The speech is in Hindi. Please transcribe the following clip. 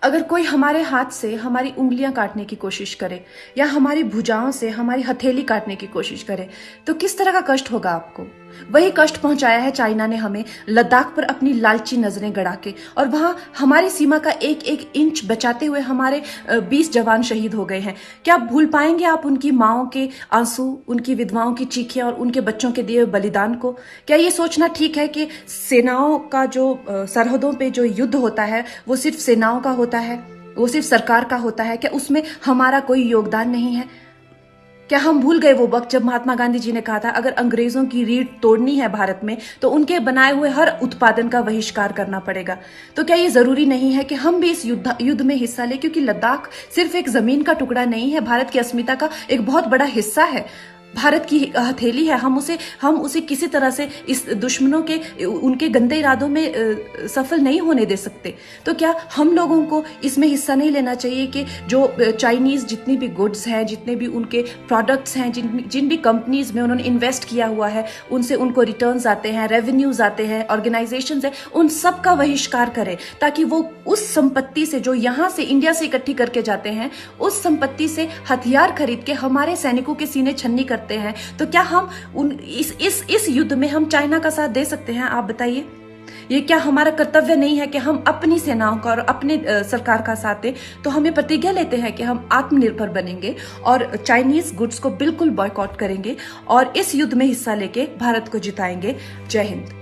अगर कोई हमारे हाथ से हमारी उंगलियां काटने की कोशिश करे या हमारी भुजाओं से हमारी हथेली काटने की कोशिश करे तो किस तरह का कष्ट होगा आपको। वही कष्ट पहुंचाया है चाइना ने हमें लद्दाख पर अपनी लालची नजरें गड़ा के, और वहां हमारी सीमा का एक एक इंच बचाते हुए हमारे 20 जवान शहीद हो गए हैं। क्या भूल पाएंगे आप उनकी माओं के आंसू, उनकी विधवाओं की चीखें और उनके बच्चों के दिए बलिदान को? क्या ये सोचना ठीक है कि सेनाओं का जो सरहदों पे जो युद्ध होता है वो सिर्फ सेनाओं का होता है, वो सिर्फ सरकार का होता है? क्या उसमें हमारा कोई योगदान नहीं है? क्या हम भूल गए वो वक्त जब महात्मा गांधी जी ने कहा था अगर अंग्रेजों की रीढ़ तोड़नी है भारत में तो उनके बनाए हुए हर उत्पादन का बहिष्कार करना पड़ेगा? तो क्या ये जरूरी नहीं है कि हम भी इस युद्ध में हिस्सा लें? क्योंकि लद्दाख सिर्फ एक जमीन का टुकड़ा नहीं है, भारत की अस्मिता का एक बहुत बड़ा हिस्सा है, भारत की हथेली है। हम उसे किसी तरह से इस दुश्मनों के उनके गंदे इरादों में सफल नहीं होने दे सकते। तो क्या हम लोगों को इसमें हिस्सा नहीं लेना चाहिए कि जो चाइनीज जितनी भी गुड्स हैं, जितने भी उनके प्रोडक्ट्स हैं, जिन भी कंपनीज में उन्होंने इन्वेस्ट किया हुआ है, उनसे उनको रिटर्न्स आते हैं, रेवेन्यूज आते हैं, ऑर्गेनाइजेशंस हैं, उन सब का बहिष्कार करें ताकि वो उस संपत्ति से जो यहाँ से इंडिया से इकट्ठी करके जाते हैं, उस संपत्ति से हथियार खरीद के हमारे सैनिकों के सीने छन्नी करते हैं। तो क्या हम इस युद्ध में हम चाइना का साथ दे सकते हैं? आप बताइए। ये क्या हमारा कर्तव्य नहीं है कि हम अपनी सेनाओं का और अपने सरकार का साथ दें? तो हमें प्रतिज्ञा लेते हैं कि हम आत्मनिर्भर बनेंगे और चाइनीज गुड्स को बिल्कुल बॉयकॉट करेंगे और इस युद्ध में हिस्सा लेके भारत को जिताएंगे। जय हिंद।